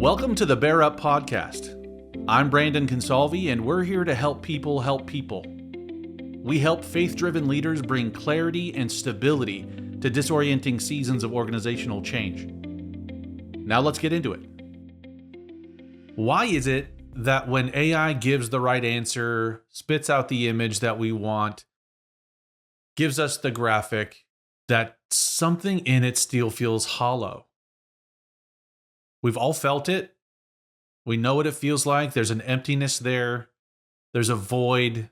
Welcome to the Bear Up Podcast. I'm Brandon Consalvi, and we're here to help people help people. We help faith-driven leaders bring clarity and stability to disorienting seasons of organizational change. Now let's get into it. Why is it that when AI gives the right answer, spits out the image that we want, gives us the graphic, that something in it still feels hollow? We've all felt it. We know what it feels like. There's an emptiness there. There's a void.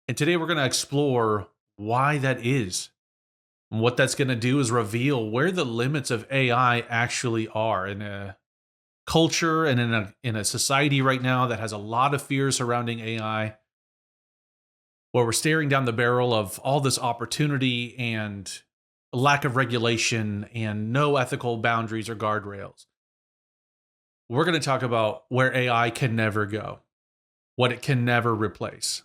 And today we're going to explore why that is. And what that's going to do is reveal where the limits of AI actually are in a culture and in a society right now that has a lot of fear surrounding AI, where we're staring down the barrel of all this opportunity and lack of regulation and no ethical boundaries or guardrails. We're going to talk about where AI can never go, what it can never replace.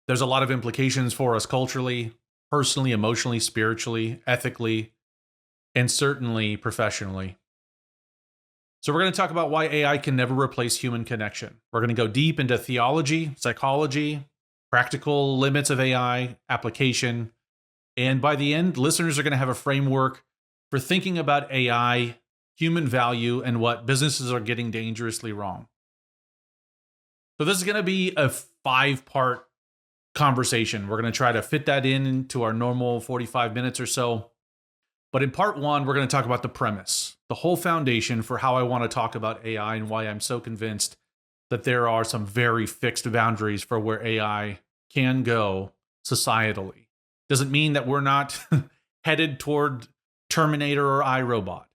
There's a lot of implications for us culturally, personally, emotionally, spiritually, ethically, and certainly professionally. So we're going to talk about why AI can never replace human connection. We're going to go deep into theology, psychology, practical limits of AI, application, and by the end, listeners are going to have a framework for thinking about AI, human value, and what businesses are getting dangerously wrong. So this is going to be a 5-part conversation. We're going to try to fit that into our normal 45 minutes or so. But in part 1, we're going to talk about the premise, the whole foundation for how I want to talk about AI and why I'm so convinced that there are some very fixed boundaries for where AI can go societally. Doesn't mean that we're not headed toward Terminator or iRobot,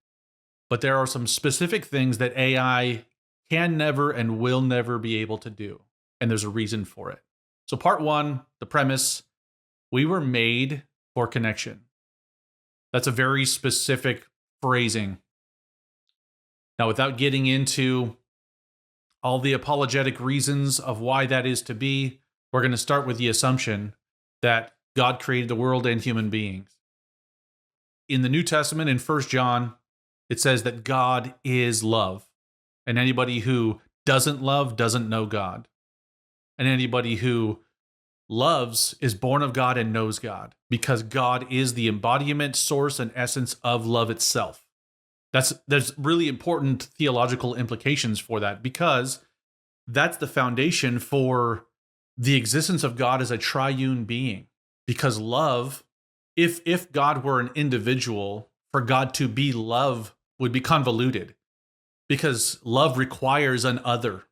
but there are some specific things that AI can never and will never be able to do, and there's a reason for it. So part 1, the premise, we were made for connection. That's a very specific phrasing. Now, without getting into all the apologetic reasons of why that is to be, we're going to start with the assumption that God created the world and human beings. In the New Testament, in 1 John, it says that God is love. And anybody who doesn't love doesn't know God. And anybody who loves is born of God and knows God, because God is the embodiment, source, and essence of love itself. There's really important theological implications for that, because that's the foundation for the existence of God as a triune being. Because love, if God were an individual, for God to be love would be convoluted. Because love requires an other.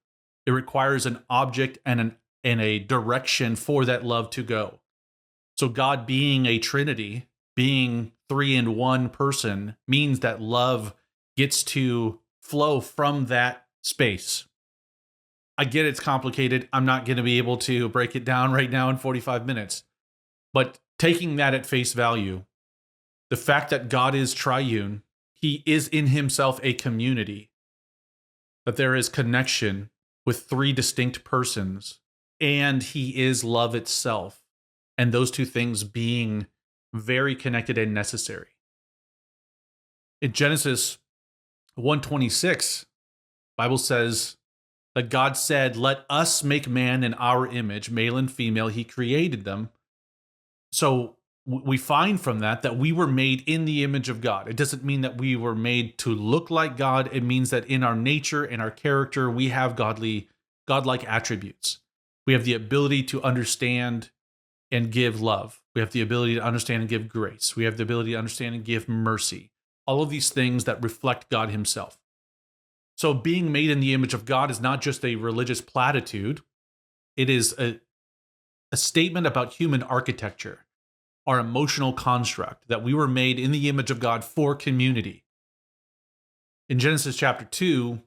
It requires an object and a direction for that love to go. So God being a Trinity, being 3 in 1 person, means that love gets to flow from that space. I get it's complicated. I'm not going to be able to break it down right now in 45 minutes. But taking that at face value, the fact that God is triune, he is in himself a community, that there is connection with 3 distinct persons, and he is love itself, and those two things being very connected and necessary. In Genesis 1:26, Bible says that God said, "Let us make man in our image, male and female, he created them." So we find from that we were made in the image of God. It doesn't mean that we were made to look like God. It means that in our nature and our character, we have godlike attributes. We have the ability to understand and give love. We have the ability to understand and give grace. We have the ability to understand and give mercy. All of these things that reflect God himself. So being made in the image of God is not just a religious platitude. It is a statement about human architecture, our emotional construct, that we were made in the image of God for community. In Genesis chapter 2,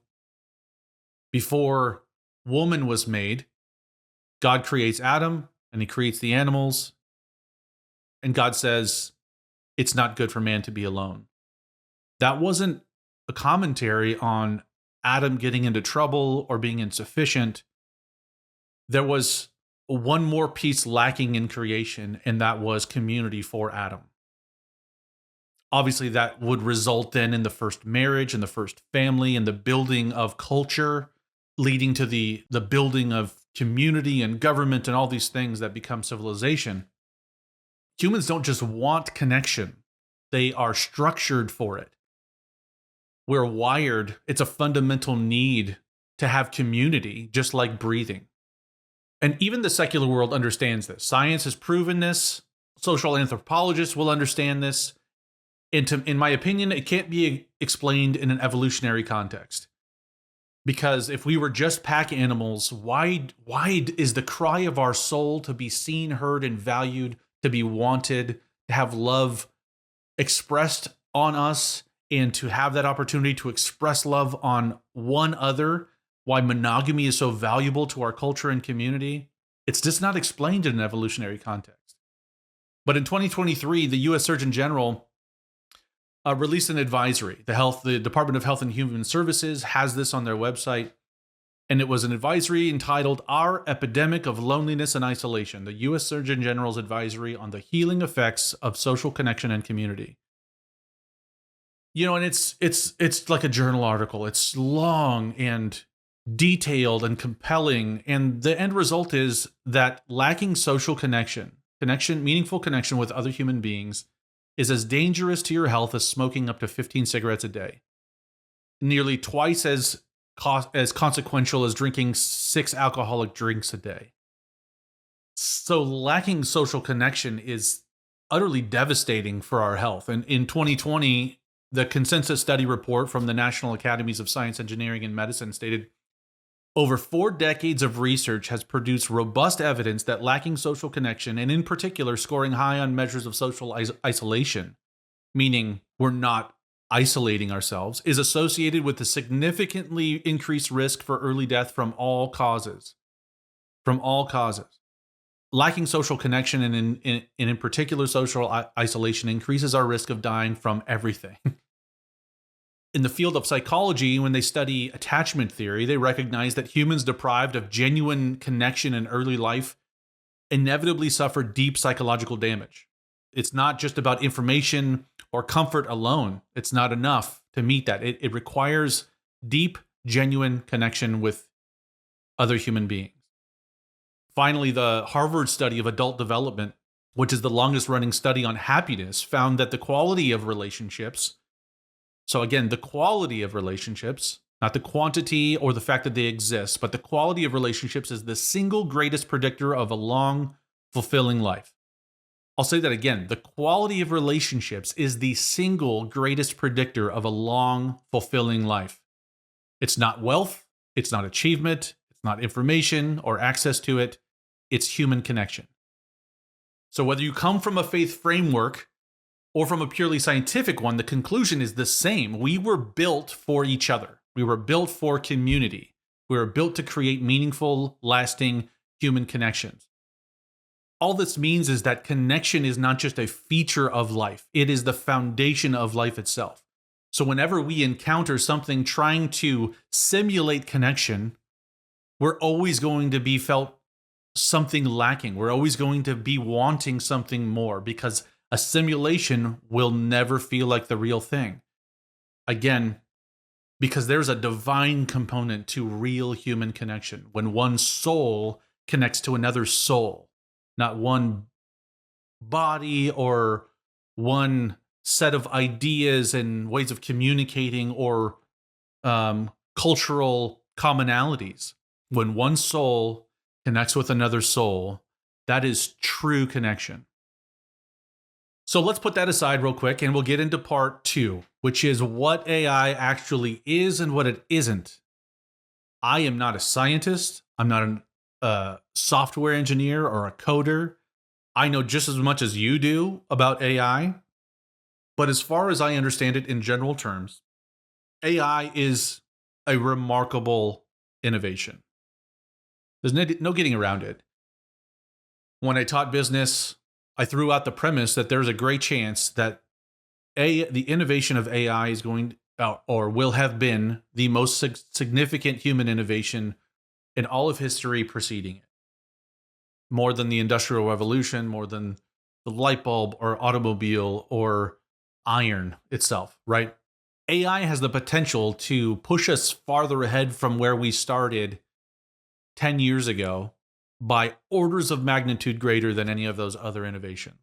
before woman was made, God creates Adam and he creates the animals. And God says, it's not good for man to be alone. That wasn't a commentary on Adam getting into trouble or being insufficient. There was one more piece lacking in creation, and that was community for Adam. Obviously, that would result then in the first marriage and the first family and the building of culture, leading to the building of community and government and all these things that become civilization. Humans don't just want connection, they are structured for it. We're wired, it's a fundamental need to have community, just like breathing. And even the secular world understands this. Science has proven this. Social anthropologists will understand this. And in my opinion, it can't be explained in an evolutionary context. Because if we were just pack animals, why is the cry of our soul to be seen, heard, and valued, to be wanted, to have love expressed on us, and to have that opportunity to express love on one other, why monogamy is so valuable to our culture and community? It's just not explained in an evolutionary context. But in 2023, the U.S. Surgeon General released an advisory. The Department of Health and Human Services has this on their website, and it was an advisory entitled "Our Epidemic of Loneliness and Isolation," the U.S. Surgeon General's advisory on the healing effects of social connection and community. You know, and it's like a journal article. It's long and detailed and compelling, and the end result is that lacking social connection, meaningful connection with other human beings, is as dangerous to your health as smoking up to 15 cigarettes a day. Nearly twice as consequential as drinking 6 alcoholic drinks a day. So lacking social connection is utterly devastating for our health. And in 2020, the consensus study report from the National Academies of Science, Engineering, and Medicine stated, over 4 decades of research has produced robust evidence that lacking social connection, and in particular scoring high on measures of social isolation, meaning we're not isolating ourselves, is associated with a significantly increased risk for early death from all causes. From all causes. Lacking social connection and in particular social isolation increases our risk of dying from everything. In the field of psychology, when they study attachment theory, they recognize that humans deprived of genuine connection in early life inevitably suffer deep psychological damage. It's not just about information or comfort alone. It's not enough to meet that. It requires deep, genuine connection with other human beings. Finally, the Harvard study of adult development, which is the longest running study on happiness, found that the quality of relationships, so again, the quality of relationships, not the quantity or the fact that they exist, but the quality of relationships is the single greatest predictor of a long, fulfilling life. I'll say that again. The quality of relationships is the single greatest predictor of a long, fulfilling life. It's not wealth. It's not achievement. It's not information or access to it. It's human connection. So whether you come from a faith framework or from a purely scientific one, the conclusion is the same. We were built for each other. We were built for community. We were built to create meaningful, lasting human connections. All this means is that connection is not just a feature of life. It is the foundation of life itself. So whenever we encounter something trying to simulate connection, we're always going to be felt something lacking. We're always going to be wanting something more because a simulation will never feel like the real thing. Again, because there's a divine component to real human connection. When one soul connects to another soul, not one body or one set of ideas and ways of communicating or cultural commonalities. When one soul connects with another soul, that is true connection. So let's put that aside real quick and we'll get into part 2, which is what AI actually is and what it isn't. I am not a scientist. I'm not a software engineer or a coder. I know just as much as you do about AI. But as far as I understand it in general terms, AI is a remarkable innovation. There's no getting around it. When I taught business, I threw out the premise that there's a great chance that the innovation of AI is going or will have been the most significant human innovation in all of history preceding it. More than the Industrial Revolution, more than the light bulb or automobile or iron itself, right? AI has the potential to push us farther ahead from where we started 10 years ago by orders of magnitude greater than any of those other innovations.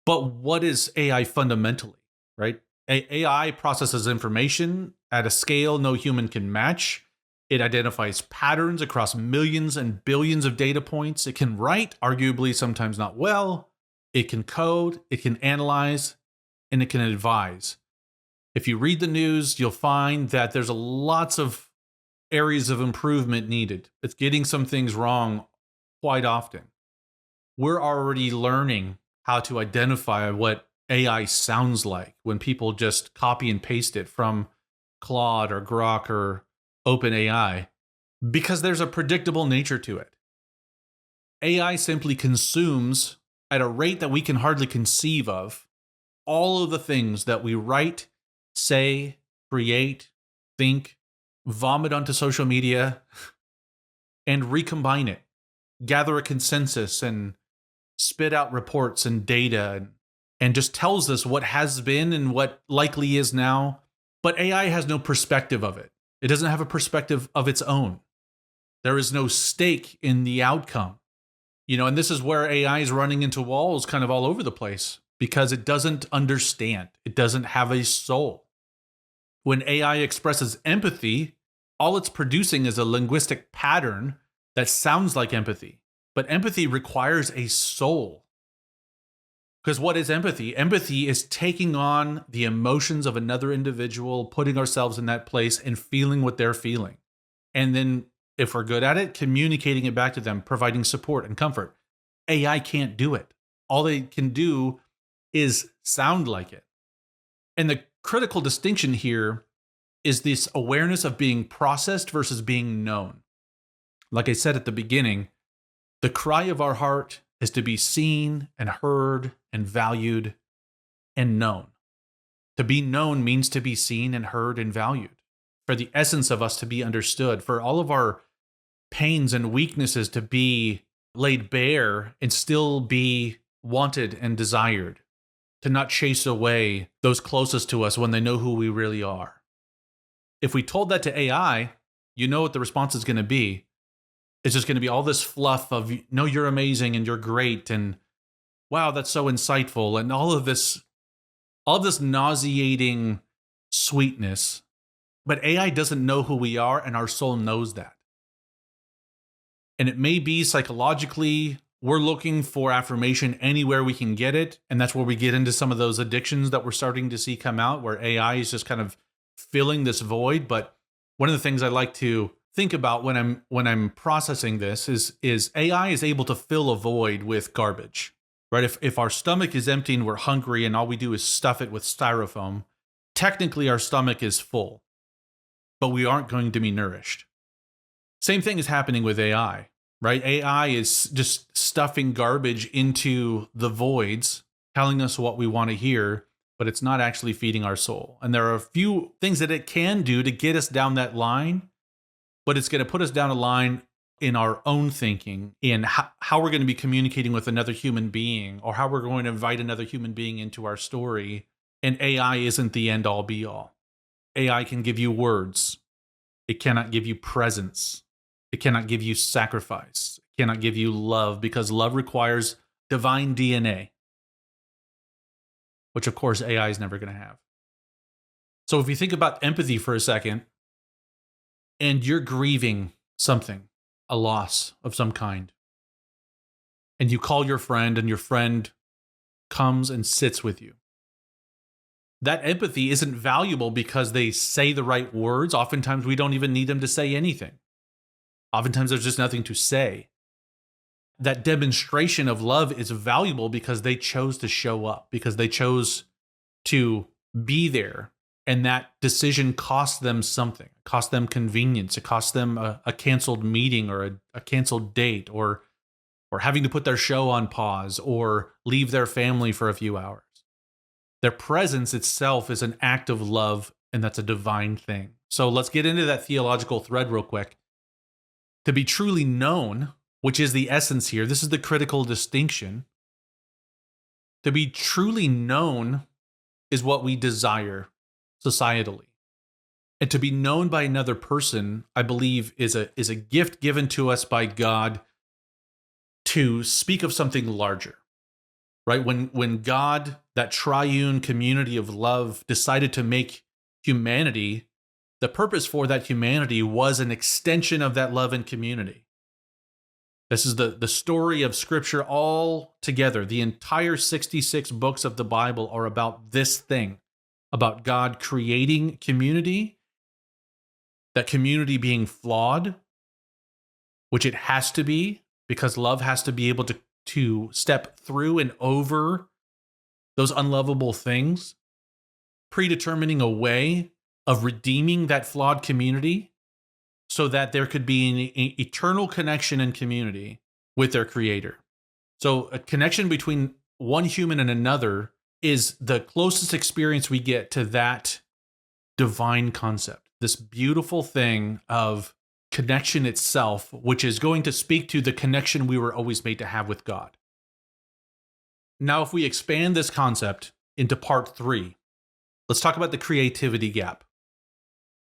But what is AI fundamentally, right? AI processes information at a scale no human can match. It identifies patterns across millions and billions of data points. It can write, arguably sometimes not well. It can code, it can analyze, and it can advise. If you read the news, you'll find that there's lots of areas of improvement needed. It's getting some things wrong quite often. We're already learning how to identify what AI sounds like when people just copy and paste it from Claude or Grok or OpenAI, because there's a predictable nature to it. AI simply consumes at a rate that we can hardly conceive of all of the things that we write, say, create, think, vomit onto social media, and recombine it, gather a consensus, and spit out reports and data, and just tells us what has been and what likely is now. But AI has no perspective of it. It doesn't have a perspective of its own. There is no stake in the outcome. And this is where AI is running into walls kind of all over the place because it doesn't understand. It doesn't have a soul. When AI expresses empathy, all it's producing is a linguistic pattern that sounds like empathy. But empathy requires a soul. Because what is empathy? Empathy is taking on the emotions of another individual, putting ourselves in that place and feeling what they're feeling. And then, if we're good at it, communicating it back to them, providing support and comfort. AI can't do it. All they can do is sound like it. And the critical distinction here is this awareness of being processed versus being known. Like I said at the beginning, the cry of our heart is to be seen and heard and valued and known. To be known means to be seen and heard and valued. For the essence of us to be understood, for all of our pains and weaknesses to be laid bare and still be wanted and desired. To not chase away those closest to us when they know who we really are. If we told that to AI, you know what the response is going to be. It's just going to be all this fluff of, no, you're amazing and you're great and wow, that's so insightful, and all of this nauseating sweetness. But AI doesn't know who we are, and our soul knows that. And it may be psychologically, we're looking for affirmation anywhere we can get it, and that's where we get into some of those addictions that we're starting to see come out, where AI is just kind of filling this void. But one of the things I like to think about when I'm processing this is AI is able to fill a void with garbage, right? If our stomach is empty and we're hungry and all we do is stuff it with styrofoam, technically our stomach is full, but we aren't going to be nourished. Same thing is happening with AI, right? AI is just stuffing garbage into the voids, telling us what we want to hear, but it's not actually feeding our soul. And there are a few things that it can do to get us down that line, but it's going to put us down a line in our own thinking, in how we're going to be communicating with another human being, or how we're going to invite another human being into our story. And AI isn't the end all be all. AI can give you words. It cannot give you presence. It cannot give you sacrifice. It cannot give you love, because love requires divine DNA, which of course AI is never going to have. So if you think about empathy for a second, and you're grieving something, a loss of some kind, and you call your friend and your friend comes and sits with you, that empathy isn't valuable because they say the right words. Oftentimes we don't even need them to say anything. Oftentimes there's just nothing to say. That demonstration of love is valuable because they chose to show up, because they chose to be there. And that decision cost them something. It cost them convenience. It cost them a canceled meeting or a canceled date, or having to put their show on pause or leave their family for a few hours. Their presence itself is an act of love, and that's a divine thing. So let's get into that theological thread real quick. To be truly known, which is the essence here, this is the critical distinction. To be truly known is what we desire societally. And to be known by another person, I believe, is a gift given to us by God to speak of something larger. Right? When God, that triune community of love, decided to make humanity, the purpose for that humanity was an extension of that love and community. This is the story of Scripture all together. The entire 66 books of the Bible are about this thing, about God creating community, that community being flawed, which it has to be, because love has to be able to step through and over those unlovable things, predetermining a way of redeeming that flawed community so that there could be an eternal connection and community with their creator. So a connection between one human and another is the closest experience we get to that divine concept, this beautiful thing of connection itself, which is going to speak to the connection we were always made to have with God. Now, if we expand this concept into part 3, let's talk about the creativity gap.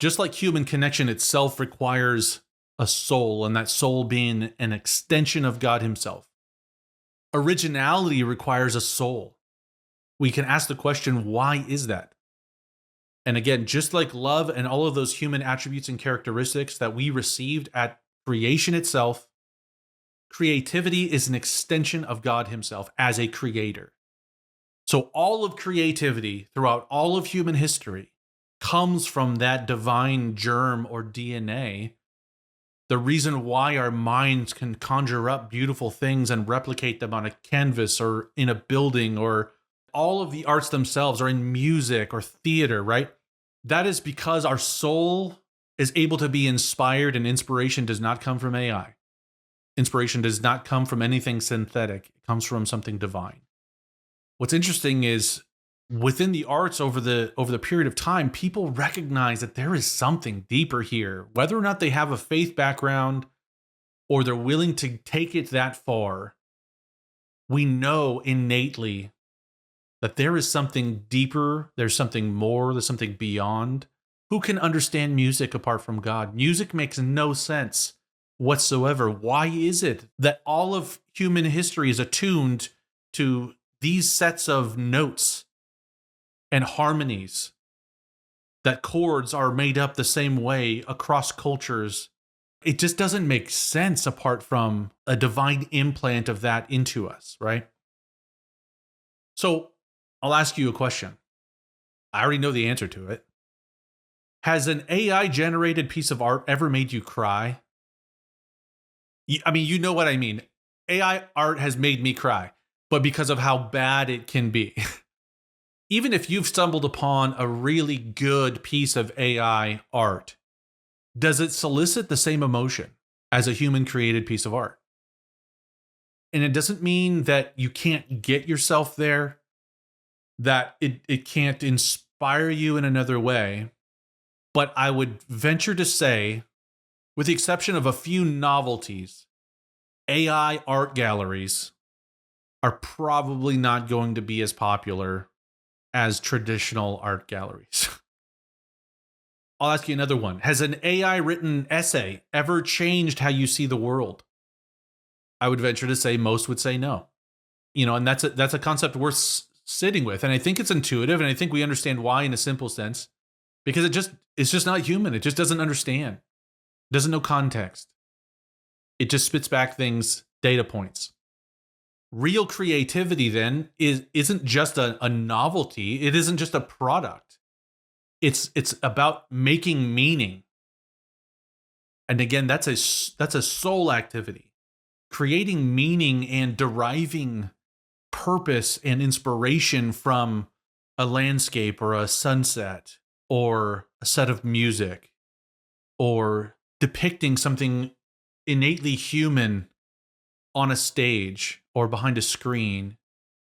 Just like human connection itself requires a soul, and that soul being an extension of God himself, originality requires a soul. We can ask the question, why is that? And again, just like love and all of those human attributes and characteristics that we received at creation itself, creativity is an extension of God himself as a creator. So all of creativity throughout all of human history comes from that divine germ or DNA. The reason why our minds can conjure up beautiful things and replicate them on a canvas or in a building, or all of the arts themselves, or in music or theater, right? That is because our soul is able to be inspired, and inspiration does not come from AI. Inspiration does not come from anything synthetic. It comes from something divine. What's interesting is within the arts over the period of time, people recognize that there is something deeper here. Whether or not they have a faith background or they're willing to take it that far, we know innately that there is something deeper, there's something more, there's something beyond. Who can understand music apart from God? Music makes no sense whatsoever. Why is it that all of human history is attuned to these sets of notes and harmonies, that chords are made up the same way across cultures? It just doesn't make sense apart from a divine implant of that into us, right? So I'll ask you a question. I already know the answer to it. Has an AI-generated piece of art ever made you cry? I mean, you know what I mean. AI art has made me cry, but because of how bad it can be. Even if you've stumbled upon a really good piece of AI art, does it solicit the same emotion as a human-created piece of art? And it doesn't mean that you can't get yourself there, that it can't inspire you in another way. But I would venture to say, with the exception of a few novelties, AI art galleries are probably not going to be as popular as traditional art galleries. I'll ask you another one. Has an AI written essay ever changed how you see the world? I would venture to say most would say no. And that's a concept worth sitting with. And I think it's intuitive, and I think we understand why in a simple sense, because it's just not human. It just doesn't understand. It doesn't know context. It just spits back things, data points. Real creativity then isn't just a novelty. It isn't just a product. It's about making meaning. And again, that's a soul activity. Creating meaning and deriving purpose and inspiration from a landscape or a sunset or a set of music, or depicting something innately human on a stage or behind a screen,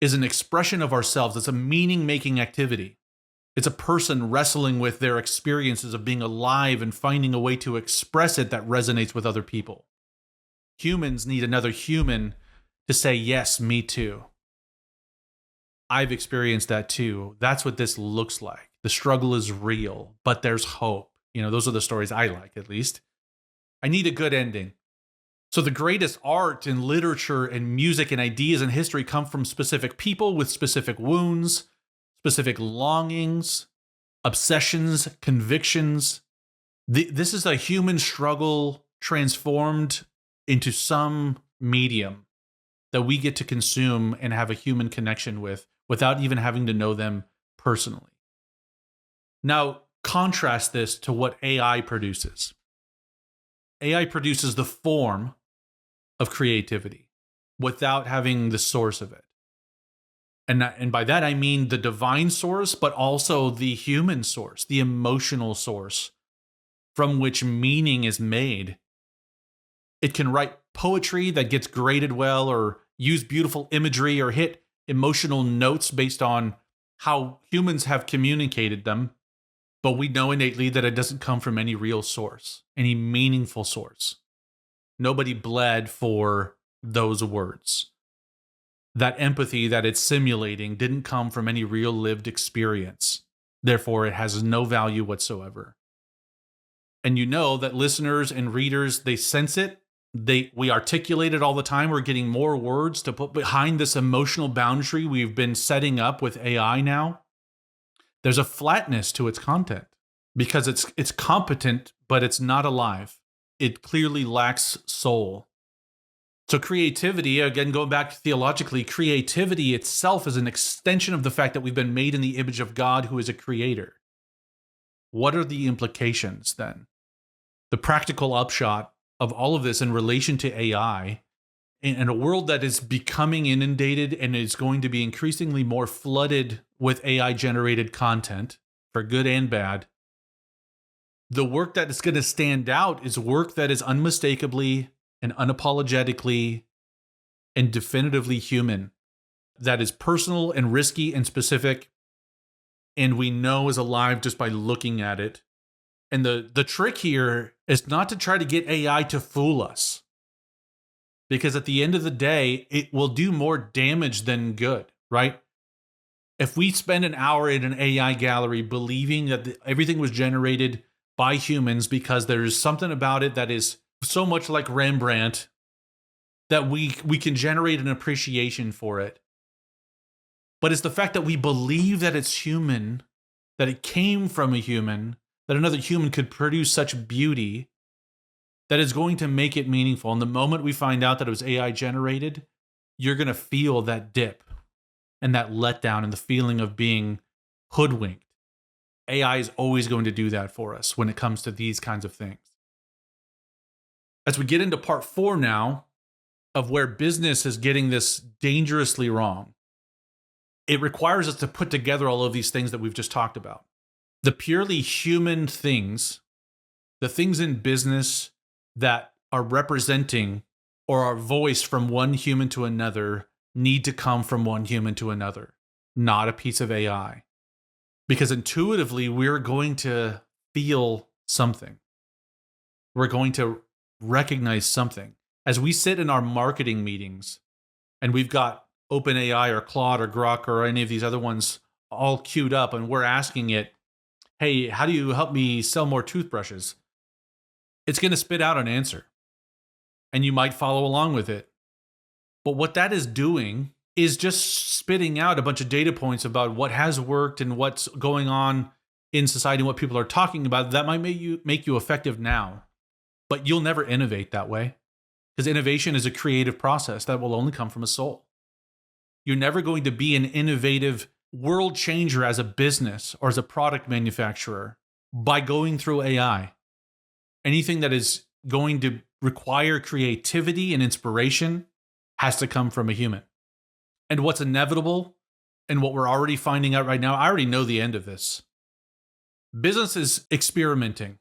is an expression of ourselves. It's a meaning-making activity. It's a person wrestling with their experiences of being alive and finding a way to express it that resonates with other people. Humans need another human to say, yes, me too. I've experienced that too. That's what this looks like. The struggle is real, but there's hope. Those are the stories I like, at least. I need a good ending. So the greatest art and literature and music and ideas and history come from specific people with specific wounds, specific longings, obsessions, convictions. This is a human struggle transformed into some medium that we get to consume and have a human connection with without even having to know them personally. Now, contrast this to what AI produces. AI produces the form of creativity without having the source of it. And by that, I mean the divine source, but also the human source, the emotional source from which meaning is made. It can write poetry that gets graded well, or use beautiful imagery, or hit emotional notes based on how humans have communicated them. But we know innately that it doesn't come from any real source, any meaningful source. Nobody bled for those words. That empathy that it's simulating didn't come from any real lived experience. Therefore, it has no value whatsoever. And you know that listeners and readers, they sense it. We articulate it all the time. We're getting more words to put behind this emotional boundary we've been setting up with AI now. There's a flatness to its content because it's competent, but it's not alive. It clearly lacks soul. So creativity, again, going back theologically, creativity itself is an extension of the fact that we've been made in the image of God, who is a creator. What are the implications then? The practical upshot of all of this in relation to AI, in a world that is becoming inundated and is going to be increasingly more flooded with AI-generated content, for good and bad, the work that is going to stand out is work that is unmistakably and unapologetically and definitively human, that is personal and risky and specific, and we know is alive just by looking at it. And the trick here is not to try to get AI to fool us, because at the end of the day, it will do more damage than good, right? If we spend an hour in an AI gallery believing that everything was generated by humans because there is something about it that is so much like Rembrandt that we can generate an appreciation for it. But it's the fact that we believe that it's human, that it came from a human, that another human could produce such beauty, that is going to make it meaningful. And the moment we find out that it was AI generated, you're going to feel that dip and that letdown and the feeling of being hoodwinked. AI is always going to do that for us when it comes to these kinds of things. As we get into part 4 now, of where business is getting this dangerously wrong, it requires us to put together all of these things that we've just talked about. The purely human things, the things in business that are representing or are voiced from one human to another, need to come from one human to another, not a piece of AI. Because intuitively, we're going to feel something. We're going to recognize something. As we sit in our marketing meetings and we've got OpenAI or Claude or Grok or any of these other ones all queued up and we're asking it, hey, how do you help me sell more toothbrushes? It's going to spit out an answer. And you might follow along with it. But what that is doing is just spitting out a bunch of data points about what has worked and what's going on in society and what people are talking about. That might make you effective now. But you'll never innovate that way. Because innovation is a creative process that will only come from a soul. You're never going to be an innovative world changer as a business or as a product manufacturer by going through AI. Anything that is going to require creativity and inspiration has to come from a human. And what's inevitable and what we're already finding out right now, I already know the end of this. Business is experimenting,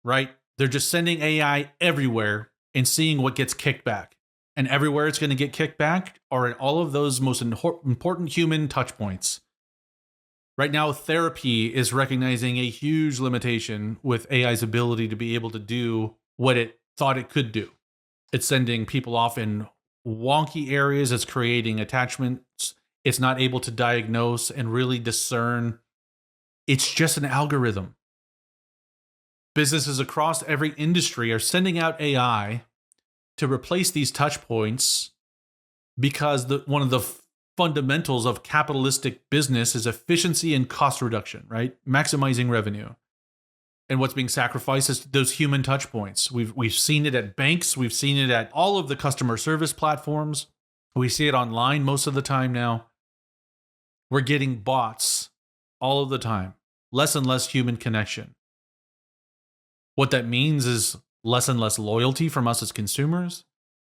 right? They're just sending AI everywhere and seeing what gets kicked back. And everywhere it's going to get kicked back are in all of those most important human touch points. Right now, therapy is recognizing a huge limitation with AI's ability to be able to do what it thought it could do. It's sending people off in wonky areas. It's creating attachments It's not able to diagnose and really discern. It's just an algorithm. Businesses across every industry are sending out AI to replace these touch points because one of the fundamentals of capitalistic business is efficiency and cost reduction, right? Maximizing revenue. And what's being sacrificed is those human touch points. We've seen it at banks. We've seen it at all of the customer service platforms. We see it online most of the time now. We're getting bots all of the time. Less and less human connection. What that means is less and less loyalty from us as consumers.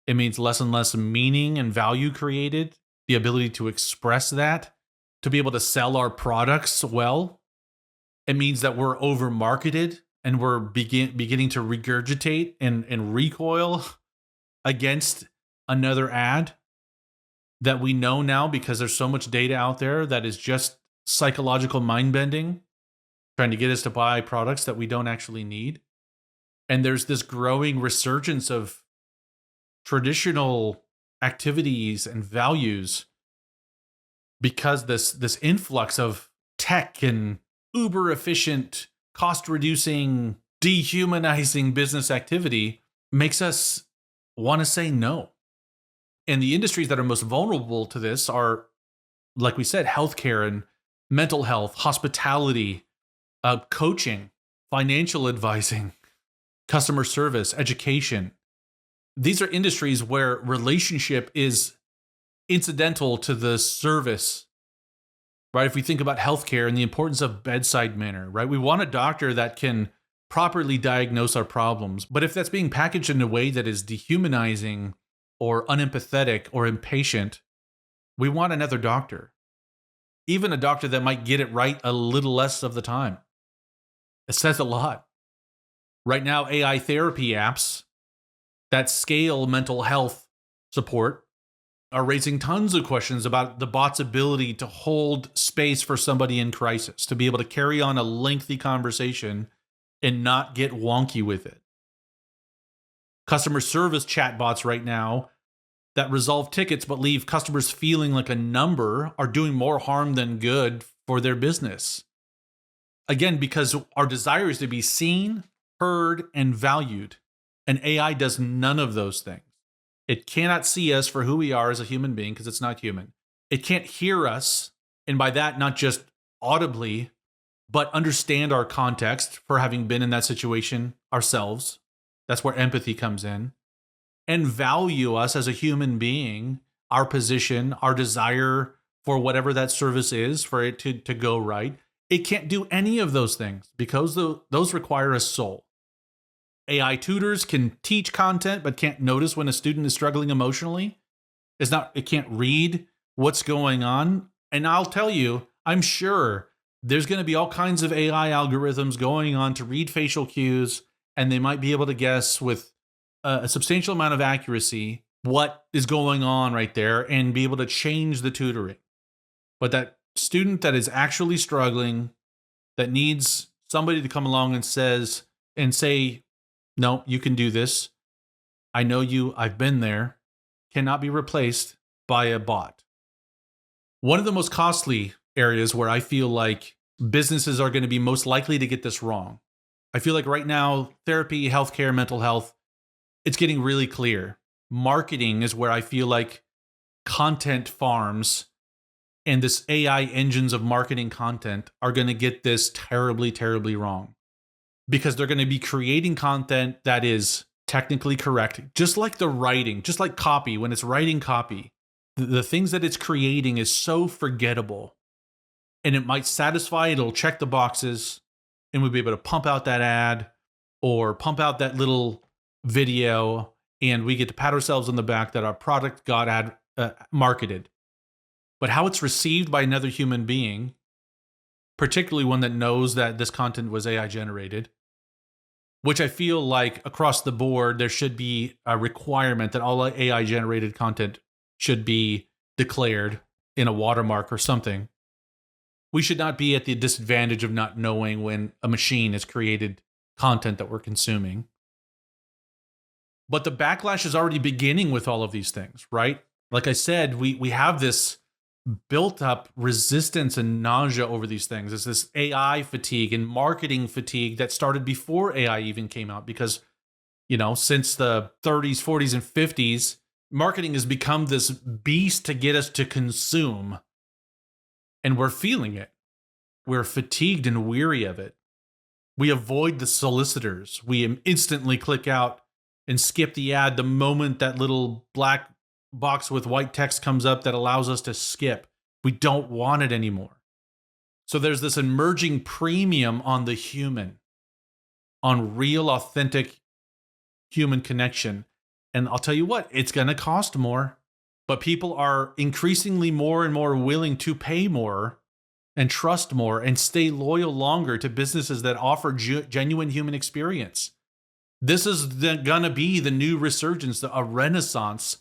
It means less and less meaning and value created, the ability to express that, to be able to sell our products well. It means that we're over marketed and we're beginning to regurgitate and recoil against another ad that we know now because there's so much data out there that is just psychological mind bending, trying to get us to buy products that we don't actually need. And there's this growing resurgence of traditional activities and values because this influx of tech and uber efficient, cost reducing, dehumanizing business activity makes us want to say no. And the industries that are most vulnerable to this are, like we said, healthcare and mental health, hospitality, coaching, financial advising, customer service, education. These are industries where relationship is incidental to the service, right? If we think about healthcare and the importance of bedside manner, right? We want a doctor that can properly diagnose our problems. But if that's being packaged in a way that is dehumanizing or unempathetic or impatient, we want another doctor. Even a doctor that might get it right a little less of the time. It says a lot. Right now, AI therapy apps that scale mental health support are raising tons of questions about the bot's ability to hold space for somebody in crisis, to be able to carry on a lengthy conversation and not get wonky with it. Customer service chatbots right now that resolve tickets but leave customers feeling like a number are doing more harm than good for their business. Again, because our desire is to be seen, heard, and valued. And AI does none of those things. It cannot see us for who we are as a human being because it's not human. It can't hear us, and by that, not just audibly, but understand our context for having been in that situation ourselves. That's where empathy comes in. And value us as a human being, our position, our desire for whatever that service is, for it to go right. It can't do any of those things because those require a soul. AI tutors can teach content, but can't notice when a student is struggling emotionally. It can't read what's going on. And I'll tell you, I'm sure there's going to be all kinds of AI algorithms going on to read facial cues, and they might be able to guess with a substantial amount of accuracy what is going on right there and be able to change the tutoring. But that student that is actually struggling, that needs somebody to come along and say, no, you can do this. I know you, I've been there, cannot be replaced by a bot. One of the most costly areas where I feel like businesses are going to be most likely to get this wrong. I feel like right now, therapy, healthcare, mental health, it's getting really clear. Marketing is where I feel like content farms and this AI engines of marketing content are going to get this terribly, terribly wrong. Because they're going to be creating content that is technically correct, just like the writing, just like copy. When it's writing copy, the things that it's creating is so forgettable. And it might satisfy, it'll check the boxes, and we'll be able to pump out that ad or pump out that little video, and we get to pat ourselves on the back that our product got marketed. But how it's received by another human being, particularly one that knows that this content was AI generated, which I feel like across the board, there should be a requirement that all AI generated content should be declared in a watermark or something. We should not be at the disadvantage of not knowing when a machine has created content that we're consuming. But the backlash is already beginning with all of these things, right? Like I said, we have this built up resistance and nausea over these things. It's this AI fatigue and marketing fatigue that started before AI even came out because, since the 30s, 40s, and 50s, marketing has become this beast to get us to consume. And we're feeling it. We're fatigued and weary of it. We avoid the solicitors. We instantly click out and skip the ad the moment that little black box with white text comes up that allows us to skip. We don't want it anymore. So there's this emerging premium on the human, on real, authentic human connection. And I'll tell you what, it's going to cost more, but people are increasingly more and more willing to pay more and trust more and stay loyal longer to businesses that offer genuine human experience. This is going to be the new resurgence, a renaissance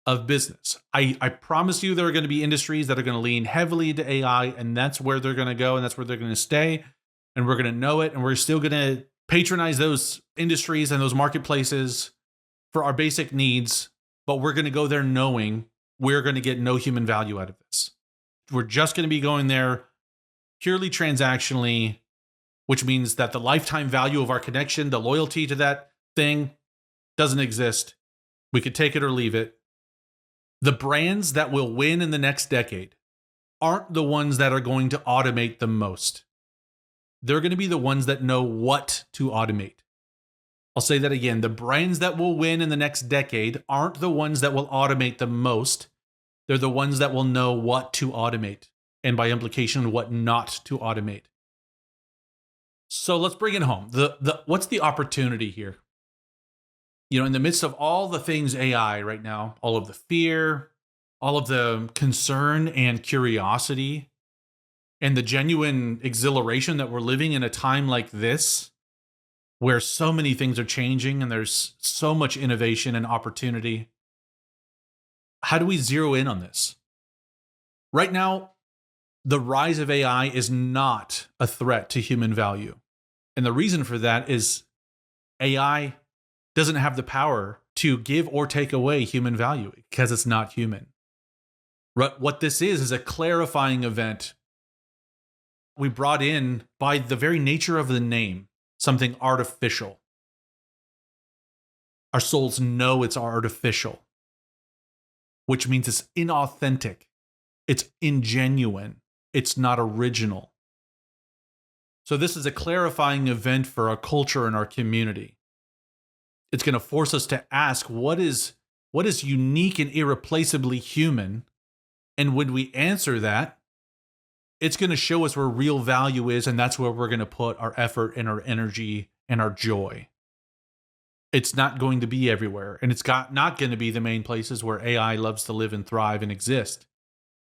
of business. I promise you there are going to be industries that are going to lean heavily into AI, and that's where they're going to go, and that's where they're going to stay, and we're going to know it, and we're still going to patronize those industries and those marketplaces for our basic needs, but we're going to go there knowing we're going to get no human value out of this. We're just going to be going there purely transactionally, which means that the lifetime value of our connection, the loyalty to that thing, doesn't exist. We could take it or leave it. The brands that will win in the next decade aren't the ones that are going to automate the most. They're going to be the ones that know what to automate. I'll say that again. The brands that will win in the next decade aren't the ones that will automate the most. They're the ones that will know what to automate, and by implication, what not to automate. So let's bring it home. What's the opportunity here? In the midst of all the things AI right now, all of the fear, all of the concern and curiosity, and the genuine exhilaration that we're living in a time like this, where so many things are changing and there's so much innovation and opportunity. How do we zero in on this? Right now, the rise of AI is not a threat to human value. And the reason for that is AI doesn't have the power to give or take away human value because it's not human. What this is a clarifying event. We brought in, by the very nature of the name, something artificial. Our souls know it's artificial, which means it's inauthentic. It's ingenuine. It's not original. So this is a clarifying event for our culture and our community. It's going to force us to ask, what is unique and irreplaceably human? And when we answer that, it's going to show us where real value is, and that's where we're going to put our effort and our energy and our joy. It's not going to be everywhere, and it's not going to be the main places where AI loves to live and thrive and exist.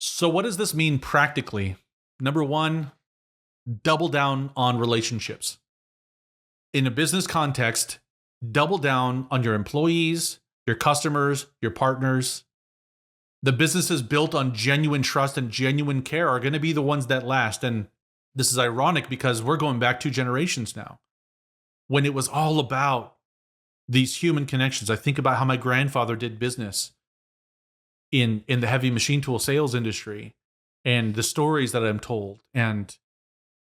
So what does this mean practically? Number one, double down on relationships. In a business context, double down on your employees, your customers, your partners. The businesses built on genuine trust and genuine care are going to be the ones that last. And this is ironic because we're going back 2 generations now, when it was all about these human connections. I think about how my grandfather did business in the heavy machine tool sales industry, and the stories that I'm told, and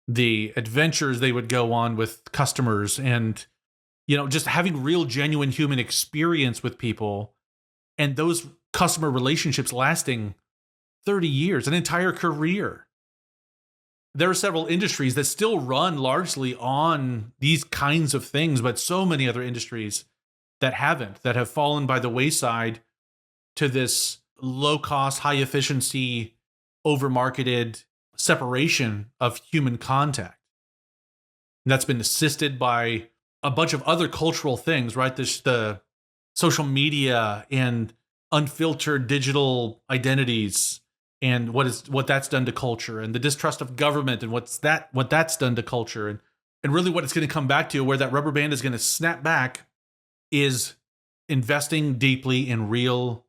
the adventures they would go on with customers, and just having real, genuine human experience with people, and those customer relationships lasting 30 years, an entire career. There are several industries that still run largely on these kinds of things, but so many other industries that have fallen by the wayside to this low-cost, high-efficiency, over-marketed separation of human contact. And that's been assisted by a bunch of other cultural things, right? The social media and unfiltered digital identities, and what that's done to culture, and the distrust of government, and what that's done to culture, and really what it's going to come back to, where that rubber band is going to snap back, is investing deeply in real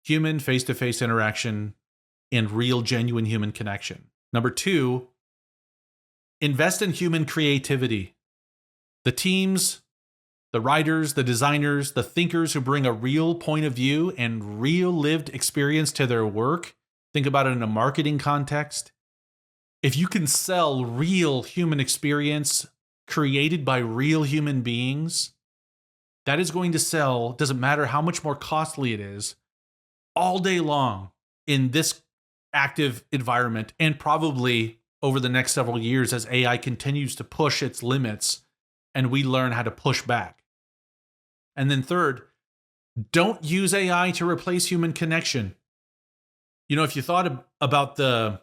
human face-to-face interaction and real, genuine human connection. Number 2, invest in human creativity. The teams, the writers, the designers, the thinkers who bring a real point of view and real lived experience to their work Think about it in a marketing context. If you can sell real human experience created by real human beings, that is going to sell, doesn't matter how much more costly it is, all day long in this active environment, and probably over the next several years as AI continues to push its limits and we learn how to push back. And then third, don't use AI to replace human connection. You know, if you thought about the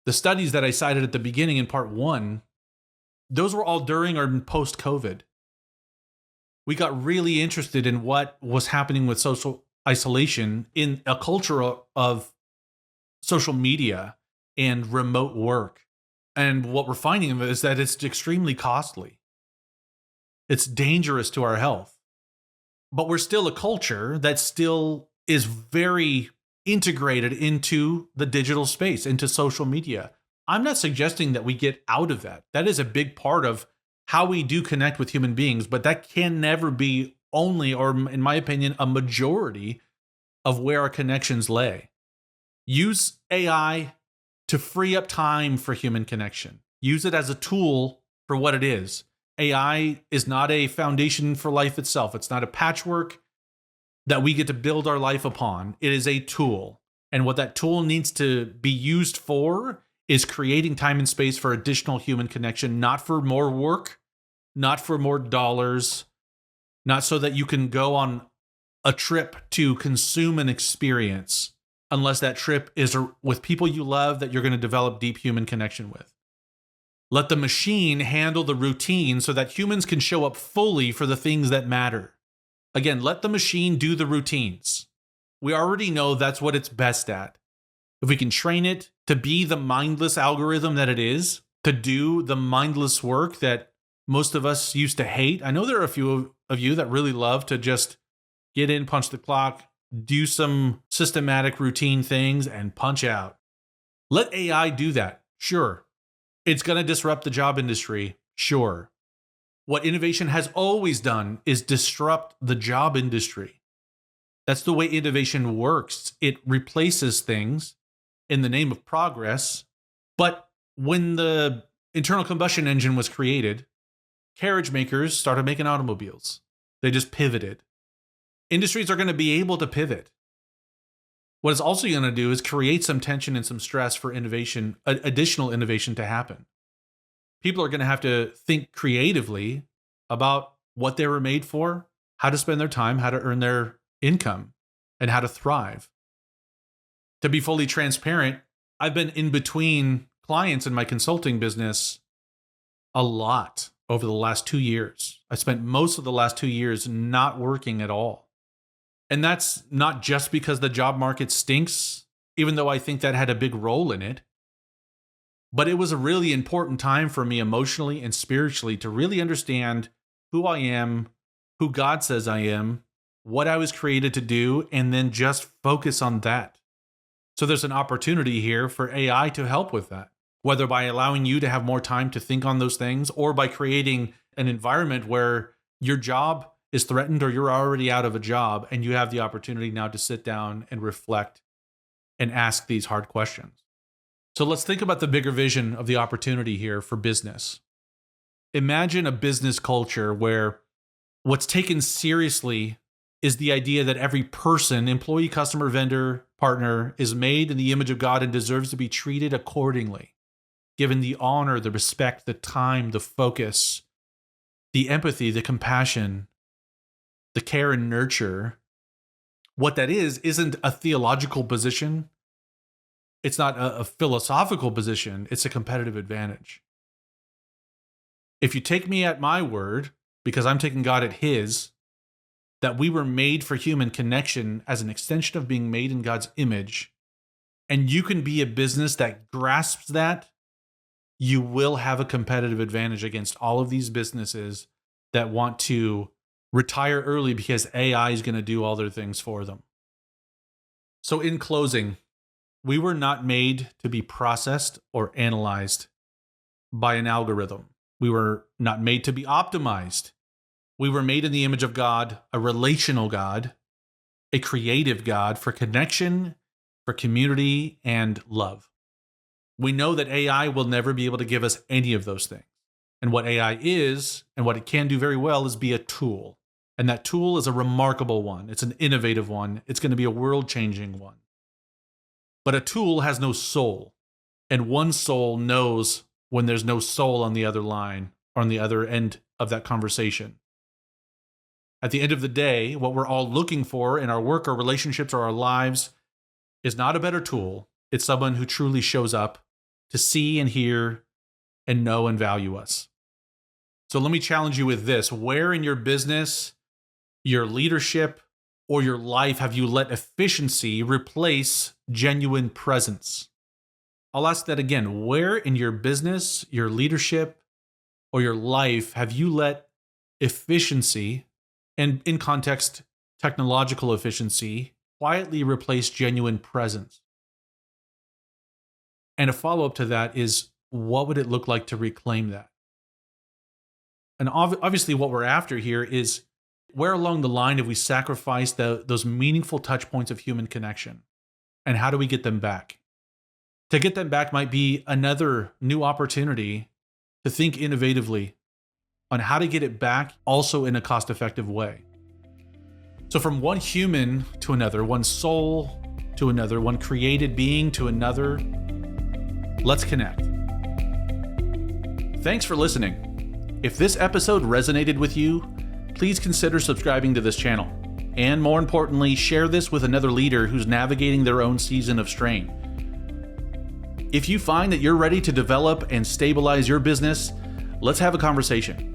studies that I cited at the beginning in part 1, those were all during or post-COVID. We got really interested in what was happening with social isolation in a culture of social media and remote work. And what we're finding is that it's extremely costly. It's dangerous to our health. But we're still a culture that still is very integrated into the digital space, into social media. I'm not suggesting that we get out of that. That is a big part of how we do connect with human beings, but that can never be only, or in my opinion, a majority of where our connections lay. Use AI to free up time for human connection. Use it as a tool for what it is. AI is not a foundation for life itself. It's not a patchwork that we get to build our life upon. It is a tool. And what that tool needs to be used for is creating time and space for additional human connection, not for more work, not for more dollars, not so that you can go on a trip to consume an experience, unless that trip is with people you love that you're going to develop deep human connection with. Let the machine handle the routine so that humans can show up fully for the things that matter. Again, let the machine do the routines. We already know that's what it's best at. If we can train it to be the mindless algorithm that it is, to do the mindless work that most of us used to hate. I know there are a few of you that really love to just get in, punch the clock, do some systematic routine things, and punch out. Let AI do that. Sure. It's going to disrupt the job industry. Sure. What innovation has always done is disrupt the job industry. That's the way innovation works. It replaces things in the name of progress. But when the internal combustion engine was created, carriage makers started making automobiles. They just pivoted. Industries are going to be able to pivot. What it's also going to do is create some tension and some stress for innovation, additional innovation to happen. People are going to have to think creatively about what they were made for, how to spend their time, how to earn their income, and how to thrive. To be fully transparent, I've been in between clients in my consulting business a lot over the last 2 years. I spent most of the last 2 years not working at all. And that's not just because the job market stinks, even though I think that had a big role in it. But it was a really important time for me emotionally and spiritually to really understand who I am, who God says I am, what I was created to do, and then just focus on that. So there's an opportunity here for AI to help with that, whether by allowing you to have more time to think on those things or by creating an environment where your job is threatened or you're already out of a job and you have the opportunity now to sit down and reflect and ask these hard questions. So let's think about the bigger vision of the opportunity here for business. Imagine a business culture where what's taken seriously is the idea that every person, employee, customer, vendor, partner, is made in the image of God and deserves to be treated accordingly, given the honor, the respect, the time, the focus, the empathy, the compassion, the care and nurture. What that isn't a theological position. It's not a philosophical position. It's a competitive advantage. If you take me at my word, because I'm taking God at his, that we were made for human connection as an extension of being made in God's image, and you can be a business that grasps that, you will have a competitive advantage against all of these businesses that want to retire early because AI is going to do all their things for them. So in closing, we were not made to be processed or analyzed by an algorithm. We were not made to be optimized. We were made in the image of God, a relational God, a creative God for connection for community and love. We know that AI will never be able to give us any of those things. And what AI is, and what it can do very well, is be a tool. And that tool is a remarkable one. It's an innovative one. It's going to be a world-changing one. But a tool has no soul. And one soul knows when there's no soul on the other line or on the other end of that conversation. At the end of the day, what we're all looking for in our work or relationships or our lives is not a better tool. It's someone who truly shows up to see and hear and know and value us. So let me challenge you with this. Where in your business, your leadership, or your life have you let efficiency replace genuine presence? I'll ask that again. Where in your business, your leadership, or your life have you let efficiency, and in context, technological efficiency, quietly replace genuine presence? And a follow-up to that is, what would it look like to reclaim that? And obviously what we're after here is, where along the line have we sacrificed those meaningful touch points of human connection? And how do we get them back? To get them back might be another new opportunity to think innovatively on how to get it back, also in a cost-effective way. So from one human to another, one soul to another, one created being to another, let's connect. Thanks for listening. If this episode resonated with you, please consider subscribing to this channel. And more importantly, share this with another leader who's navigating their own season of strain. If you find that you're ready to develop and stabilize your business, let's have a conversation.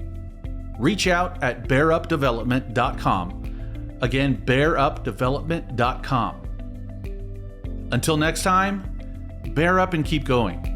Reach out at bearupdevelopment.com. Again, bearupdevelopment.com. Until next time, bear up and keep going.